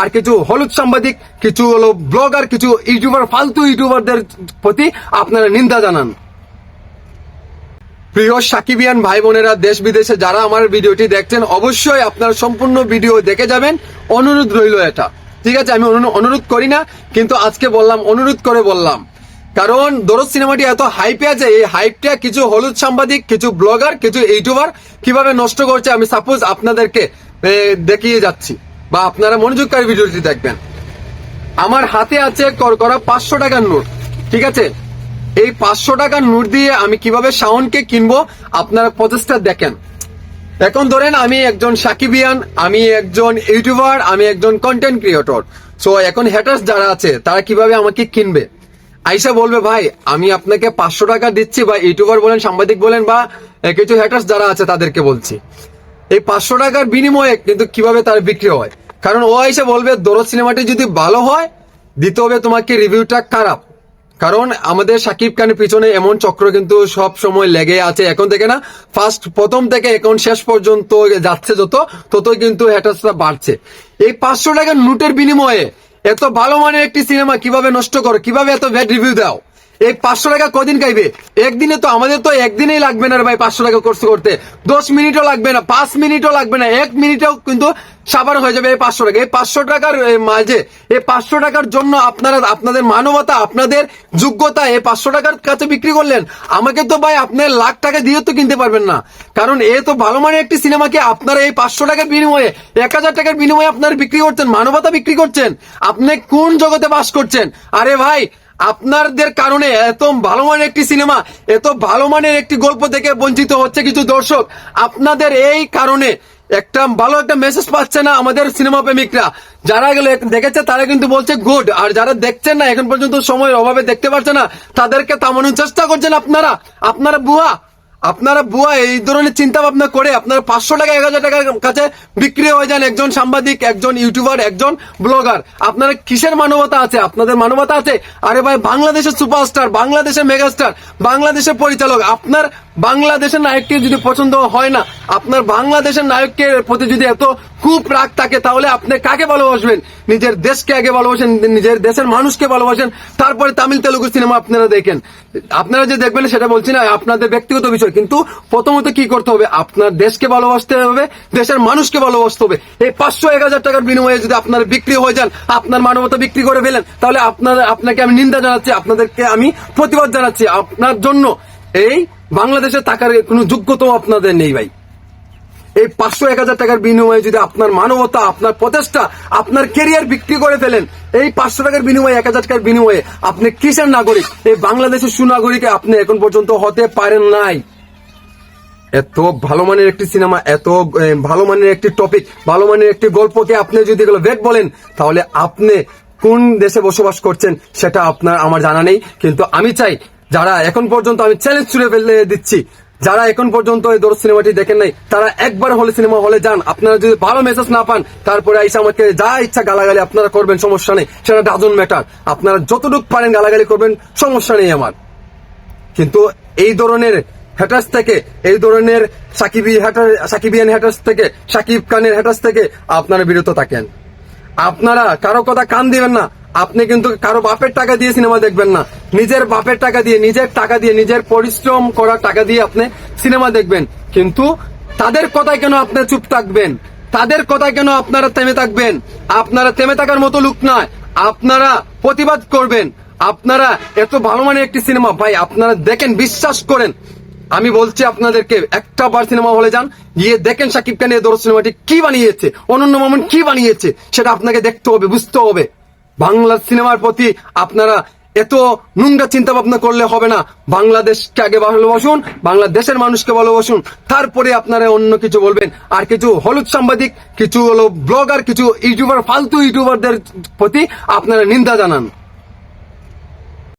আর কিছু হলুদ সাংবাদিক, কিছু হলো ব্লগার, কিছু ইউটিউবার, ফালতু ইউটিউবারদের প্রতি আপনারা নিন্দা জানান। প্রিয় সাকিবিয়ান ভাই বোনেরা, দেশ বিদেশে যারা আমার ভিডিওটি দেখছেন, অবশ্যই আপনারা সম্পূর্ণ ভিডিও দেখে যাবেন। অনুরোধ রইল এটা, ঠিক আছে? আমি অনুরোধ করি না, কিন্তু আজকে বললাম, অনুরোধ করে বললাম, কারণ দরদ সিনেমাটি এত হাইপে আছে। এই হাইপটা কিছু হলুদ সাংবাদিক, কিছু ব্লগার, কিছু ইউটিউবার কিভাবে নষ্ট করছে, আমি সাপোজ আপনাদেরকে দেখিয়ে যাচ্ছি, বা আপনারা মনোযোগকারী ভিডিওটি দেখবেন। আমার হাতে আছে করা 500 টাকার নোট, ঠিক আছে? এই 500 টাকার নোট দিয়ে আমি কিভাবে শাওনকে কিনবো, আপনারা প্রচেষ্টা দেখেন। এখন ধরেন আমি একজন সাকিবিয়ান, আমি একজন ইউটিউবার, আমি একজন কন্টেন্ট ক্রিয়েটর। সো এখন হ্যাটার্স যারা আছে তারা কিভাবে আমাকে কিনবে? আইসা বলবে, ভাই আমি আপনাকে 500 টাকা দিচ্ছি, বা ইউটিউবার বলেন, সাংবাদিক বলেন, বা কিছু হ্যাটার্স যারা আছে তাদেরকে বলছি, এই 500 টাকার বিনিময়ে কিন্তু কিভাবে তার বিক্রি হয়। কারণ ও এসে বলবে, দরদ সিনেমাটি যদি ভালো হয় দিতে হবে তোমাকে রিভিউটা খারাপ। কারণ আমাদের সাকিব খানের পিছনে এমন চক্র কিন্তু সব সময় লেগে আছে, এখন থেকে না, প্রথম থেকে এখন শেষ পর্যন্ত যাচ্ছে, ততই কিন্তু হ্যাটার্সটা বাড়ছে। এই 500 টাকার নোটের বিনিময়ে এত ভালো মানের একটি সিনেমা কিভাবে নষ্ট করো, কিভাবে এত ব্যাড রিভিউ দাও? এই 500 টাকা কদিন খাইবে? একদিনে তো, আমাদের তো একদিনেই লাগবে না রে ভাই 500 টাকা কোর্স করতে। 10 মিনিটও লাগবে না, 5 মিনিটও লাগবে না, 1 মিনিটেও কিন্তু সাবার হয়ে যাবে এই 500 টাকা। এই 500 টাকার মাঝে, এই 500 টাকার জন্য আপনারা আপনাদের মানবতা, আপনাদের যোগ্যতা এই 500 টাকার কাছে বিক্রি করলেন। আমাকে তো ভাই আপনার লাখ টাকা দিয়ে তো কিনতে পারবেন না, কারণ এ তো ভালো মানের একটি সিনেমাকে আপনারা এই 500 টাকার বিনিময়ে, 1000 টাকার বিনিময়ে আপনারা বিক্রি করছেন, মানবতা বিক্রি করছেন। আপনি কোন জগতে বাস করছেন? আরে ভাই, আপনাদের কারণে এত ভালো মানের একটি সিনেমা, এত ভালো মানের একটি গল্প থেকে বঞ্চিত হচ্ছে কিছু দর্শক। আপনাদের এই কারণে একটা ভালো একটা মেসেজ পাচ্ছে না আমাদের সিনেমা প্রেমিকরা। যারা এগুলো দেখেছে তারা কিন্তু বলছে গুড, আর যারা দেখছেন না, এখন পর্যন্ত সময়ের অভাবে দেখতে পারছে না, তাদেরকে থামানোর চেষ্টা করছেন আপনারা বুয়া এই ধরনের চিন্তা ভাবনা করে আপনারা 500 টাকা 1000 টাকার কাছে বিক্রি হয়ে যান। একজন সাংবাদিক, একজন ইউটিউবার, একজন ব্লগার, আপনারা কিসের মানবতা আছে? আপনাদের মানবতা আছে? আরে ভাই, বাংলাদেশের সুপারস্টার, বাংলাদেশের মেগাস্টার, বাংলাদেশের পরিচালক, আপনার বাংলাদেশের নায়ককে যদি পছন্দ হয় না, আপনার বাংলাদেশের নায়কের প্রতি যদি এত খুব রাগ থাকে, তাহলে আপনি কাকে ভালোবাসবেন? নিজের দেশকে আগে ভালোবাসেন, নিজের দেশের মানুষকে ভালোবাসেন, তারপরে তামিল তেলুগু সিনেমা আপনারা দেখেন। আপনারা যে দেখবেন সেটা বলছি না, আপনাদের ব্যক্তিগত বিষয়, কিন্তু প্রথমত কি করতে হবে? আপনার দেশকে ভালোবাসতে হবে, দেশের মানুষকে ভালোবাসতে হবে। এই 500-1000 টাকার বিনিময়ে যদি আপনারা বিক্রি হয়ে যান, আপনার মানবতা বিক্রি করে ফেলেন, তাহলে আপনাকে আমি নিন্দা জানাচ্ছি, আপনাদেরকে আমি প্রতিবাদ জানাচ্ছি। আপনার জন্য এই বাংলাদেশে থাকার কোনো যোগ্যতাও আপনাদের নেই ভাই। এই 500-1000 টাকার বিনিময়ে যদি আপনার মানবতা, আপনার প্রচেষ্টা, আপনার ক্যারিয়ার বিক্রি করে ফেলেন, এই 500 টাকার বিনিময়ে, 1000 টাকার বিনিময়ে আপনি কিসের নাগরিক? এই বাংলাদেশের সুনাগরিক আপনি এখন পর্যন্ত হতে পারেন নাই। এত ভালো মানের একটি সিনেমা, এত ভালো মানের একটি টপিক, ভালো মানের একটি গল্পকে আপনি যদি এগুলো ব্যাক বলেন, তাহলে আপনি কোন দেশে বসবাস করছেন সেটা আমার জানা নেই। কিন্তু আমি চাই, যারা এখন পর্যন্ত, আমি চ্যালেঞ্জ ছুড়ে ফেলে দিচ্ছি, যারা এখন পর্যন্ত এই দরদ সিনেমাটি দেখেন নাই, তারা একবার সিনেমা হলে যান। আপনারা যদি ভালো মেসেজ না পান, তারপরে আইসা আমাকে যা ইচ্ছা গালাগালি আপনারা করবেন, সমস্যা নেই, সেটা ডাজন্ট ম্যাটার। আপনারা যতটুকু পারেন গালাগালি করবেন, সমস্যা নেই আমার। কিন্তু এই ধরনের হ্যাটার্স থেকে, এই ধরনের সাকিবিয়ান হ্যাটার্স থেকে, সাকিব খানের হ্যাটার্স থেকে আপনারা বিরত থাকেন। আপনারা কারো কথা কান দিবেন না। আপনি কিন্তু কারো বাপের টাকা দিয়ে সিনেমা দেখবেন না, নিজের বাপের টাকা দিয়ে, নিজের টাকা দিয়ে, নিজের পরিশ্রম করা টাকা দিয়ে আপনি সিনেমা দেখবেন। কিন্তু তাদের কথায় কেন আপনি চুপ থাকবেন? তাদের কথায় কেন আপনারা থেমে থাকবেন? আপনারা থেমে থাকার মতো লোক নয়, আপনারা প্রতিবাদ করবেন। আপনারা এত ভালো মানের একটি সিনেমা ভাই আপনারা দেখেন, বিশ্বাস করেন। আমি বলছি আপনাদেরকে, একটা বার সিনেমা হলে যান, গিয়ে দেখেন সাকিব খানের দরদ সিনেমাটি কি বানিয়েছে, অনন্য মামুন কি বানিয়েছে, সেটা আপনাকে দেখতে হবে, বুঝতে হবে। বাংলা সিনেমার প্রতি আপনারা এত নোংরা চিন্তা ভাবনা করলে হবে না। বাংলাদেশকে আগে ভালোবাসুন, বাংলাদেশের মানুষকে ভালোবাসুন, তারপরে আপনারা অন্য কিছু বলবেন। আর কিছু হলুদ সাংবাদিক, কিছু ব্লগার, কিছু ইউটিউবার, ফালতু ইউটিউবারদের প্রতি আপনারা নিন্দা জানান।